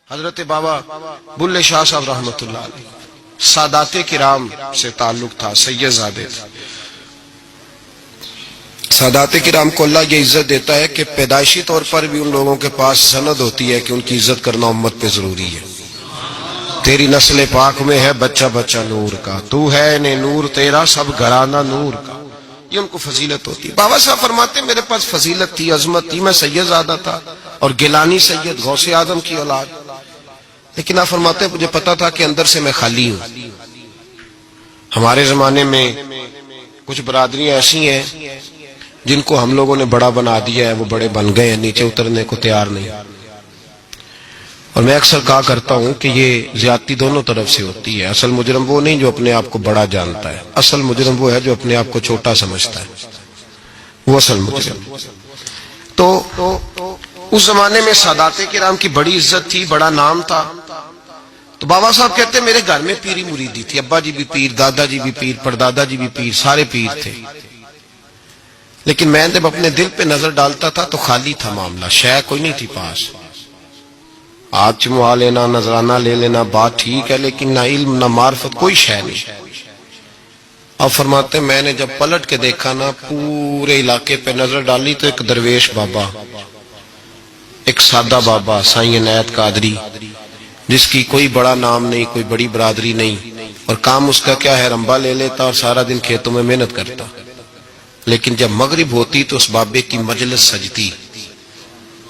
حضرت بابا بلے شاہ صاحب رحمۃ اللہ علیہ سادات کرام سے تعلق تھا، سید زادے تھے۔ سادات کرام کو اللہ یہ عزت دیتا ہے کہ پیدائشی طور پر بھی ان لوگوں کے پاس سند ہوتی ہے کہ ان کی عزت کرنا امت پہ ضروری ہے۔ تیری نسل پاک میں ہے بچہ بچہ نور کا، تو ہے نے نور تیرا سب گھرانہ نور کا، یہ ان کو فضیلت ہوتی ہے۔ بابا صاحب فرماتے ہیں میرے پاس فضیلت تھی، عظمت تھی، میں سید زادہ تھا اور گیلانی سید غوث اعظم کی اولاد، لیکن آپ فرماتے ہیں مجھے پتا تھا کہ اندر سے میں خالی ہوں۔ ہمارے زمانے میں کچھ برادریاں ایسی ہیں جن کو ہم لوگوں نے بڑا بنا دیا ہے، وہ بڑے بن گئے ہیں، نیچے اترنے کو تیار نہیں۔ اور میں اکثر کہا کرتا ہوں کہ یہ زیادتی دونوں طرف سے ہوتی ہے۔ اصل مجرم وہ نہیں جو اپنے آپ کو بڑا جانتا ہے، اصل مجرم وہ ہے جو اپنے آپ کو چھوٹا سمجھتا ہے، وہ اصل مجرم۔ تو اس زمانے میں سادات کرام کی بڑی عزت تھی، بڑا نام تھا۔ تو بابا صاحب کہتے ہیں میرے گھر میں پیری مریدی تھی، ابا جی بھی پیر، دادا جی بھی پیر، پردادا جی بھی پیر، سارے پیر تھے، لیکن میں جب اپنے دل پہ نظر ڈالتا تھا تو خالی تھا معاملہ، شے کوئی نہیں تھی پاس۔ ہاتھ چموا لینا، نذرانہ لے لینا بات ٹھیک ہے، لیکن نہ علم نہ معرفت، کوئی شے نہیں۔ اب فرماتے ہیں میں نے جب پلٹ کے دیکھا نا، پورے علاقے پہ نظر ڈالی تو ایک درویش بابا، ایک سادہ بابا سائیں عنایت قادری، جس کی کوئی بڑا نام نہیں، کوئی بڑی برادری نہیں، اور کام اس کا کیا ہے، رمبا لے لیتا اور سارا دن کھیتوں میں محنت کرتا، لیکن جب مغرب ہوتی تو اس بابے کی مجلس سجتی،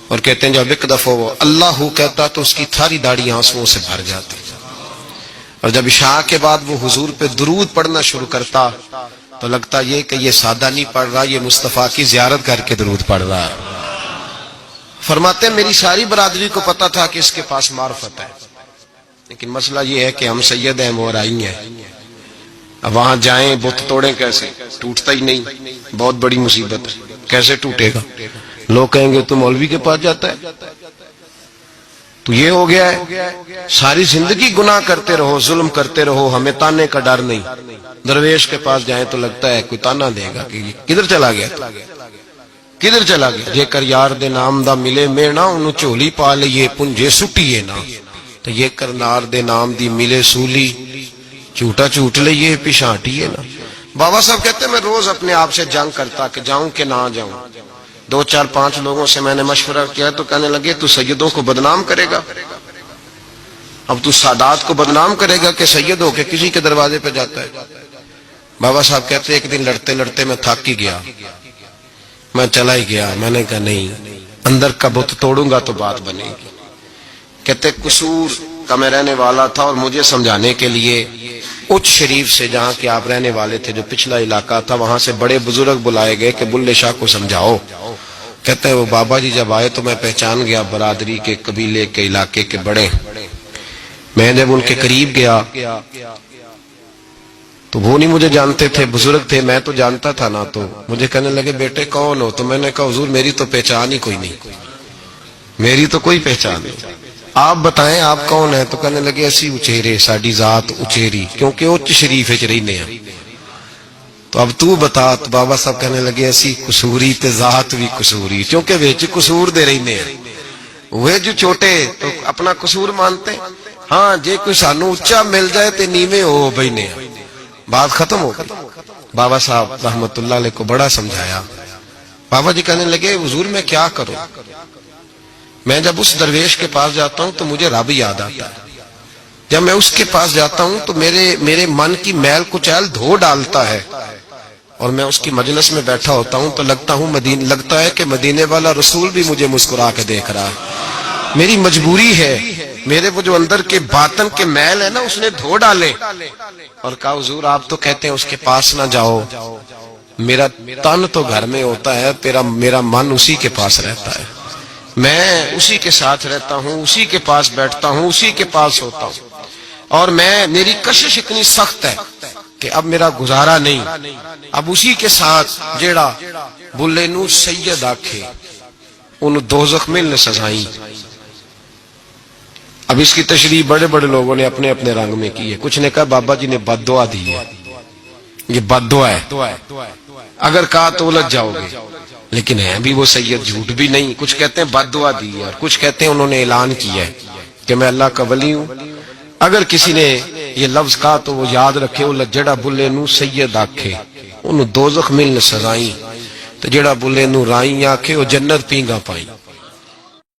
اور کہتے ہیں جب ایک دفعہ وہ اللہ کہتا تو اس کی تھاری داڑھی آنسوؤں سے بھر جاتی، اور جب عشاء کے بعد وہ حضور پہ درود پڑھنا شروع کرتا تو لگتا یہ کہ یہ سادہ نہیں پڑھ رہا، یہ مصطفیٰ کی زیارت کر کے درود پڑھ رہا ہے۔ فرماتے ہیں میری ساری برادری کو پتا تھا کہ اس کے پاس معرفت ہے، لیکن مسئلہ یہ ہے کہ ہم سید ہیں، وہ رائی ہیں، اب وہاں جائیں بت توڑیں کیسے، ٹوٹتا ہی نہیں، بہت بڑی مصیبت ہے، کیسے ٹوٹے گا؟ لوگ کہیں گے تو مولوی کے پاس جاتا ہے، تو یہ ہو گیا ہے ساری زندگی گناہ کرتے رہو، ظلم کرتے رہو، ہمیں تانے کا ڈر نہیں، درویش کے پاس جائیں تو لگتا ہے کوئی تانا دے گا کہ کدھر چلا گیا، کدھر چلا گیا۔ جے کر یار دے نام دا ملے مینا، انہوں چولی پا لئیے پنجے سٹیے نا، تو یہ کر نار دے نام دی ملے سولی، جھوٹا جھوٹ لئیے پیشانٹیے نا۔ بابا صاحب کہتے ہیں میں روز اپنے آپ سے جنگ کرتا کہ جاؤں کہ نہ جاؤں۔ 2 4 5 لوگوں سے میں نے مشورہ کیا تو کہنے لگے تو سیدوں کو بدنام کرے گا، اب تو سادات کو بدنام کرے گا کہ سید ہو کے کسی کے دروازے پہ جاتا ہے۔ بابا صاحب کہتے ہیں ایک دن لڑتے لڑتے میں تھک ہی گیا، میں چلا ہی گیا، میں نے کہا نہیں، اندر کا بت توڑوں گا تو بات بنے گی۔ کہتے قصور کا میں رہنے والا تھا، اور مجھے سمجھانے کے لیے اچ شریف سے جہاں کہ آپ رہنے والے تھے، جو پچھلا علاقہ تھا، وہاں سے بڑے بزرگ بلائے گئے کہ بلے شاہ کو سمجھاؤ۔ کہتے ہیں وہ بابا جی جب آئے تو میں پہچان گیا برادری کے، قبیلے کے، علاقے کے بڑے۔ میں جب ان کے قریب گیا تو وہ نہیں مجھے جانتے تھے، بزرگ تھے، میں تو جانتا تھا نا، تو مجھے کہنے لگے بیٹے کون ہو؟ تو میں نے کہا حضور میری تو پہچان ہی کوئی نہیں، میری تو کوئی پہچان نہیں، آپ بتائیں آپ کون ہیں؟ تو کہنے لگے اسی اچیرے، ساڈی ذات اچیری، کیونکہ اچ شریف وچ رہنے ہیں۔ تو اب تو بتا، تو بابا صاحب کہنے لگے اسی قصوری تے ذات بھی قصوری، کیونکہ وچ قصور دے رہنے ہیں، وہ جو چھوٹے تو اپنا قصور مانتے، ہاں جے کوئی سانو اچا مل جائے تے نیویں ہو بہنے، بات ختم ہو گئی۔ بابا صاحب رحمت اللہ علیہ کو بڑا سمجھایا۔ بابا جی کہنے لگے حضور میں کیا کروں؟ میں جب اس درویش کے پاس جاتا ہوں تو مجھے رب یاد آتا ہے، جب میں اس کے پاس جاتا ہوں تو میرے من کی میل کچیل دھو ڈالتا ہے، اور میں اس کی مجلس میں بیٹھا ہوتا ہوں تو لگتا ہے کہ مدینے والا رسول بھی مجھے مسکرا کے دیکھ رہا ہے۔ میری مجبوری ہے، میرے وہ جو اندر کے باطن کے میل ہے نا اس نے دھو ڈالے، اور کہا حضور آپ تو کہتے ہیں اس کے پاس نہ جاؤ، میرا تن تو گھر میں ہوتا ہے، میرا من اسی کے پاس رہتا ہے، میں اسی کے ساتھ رہتا ہوں، اسی کے پاس بیٹھتا ہوں، اسی کے پاس ہوتا ہوں، اور میری کشش اتنی سخت ہے کہ اب میرا گزارا نہیں، اب اسی کے ساتھ جیڑا بلے نو سید آکھے انہوں دوزخ میں نے سزائیں۔ اب اس کی تشریح بڑے بڑے لوگوں نے اپنے اپنے رنگ میں کی ہے، کچھ نے کہا بابا جی نے بد دعا دی ہے، یہ بد دعا ہے، اگر کہا تو الجھ جاؤ گے، لیکن ہے بھی وہ سید، جھوٹ بھی نہیں، کچھ کہتے ہیں بد دعا دی ہے اور کچھ کہتے ہیں انہوں نے اعلان کیا ہے کہ میں اللہ کا ولی ہوں. اگر کسی نے یہ لفظ کہا تو وہ یاد رکھے وہ جڑا بلے نو سید آکھے انہوں دوزخ ملن سزائیں، تو جڑا بلے نو رائیں آکھے وہ جنت پینگا پائیں.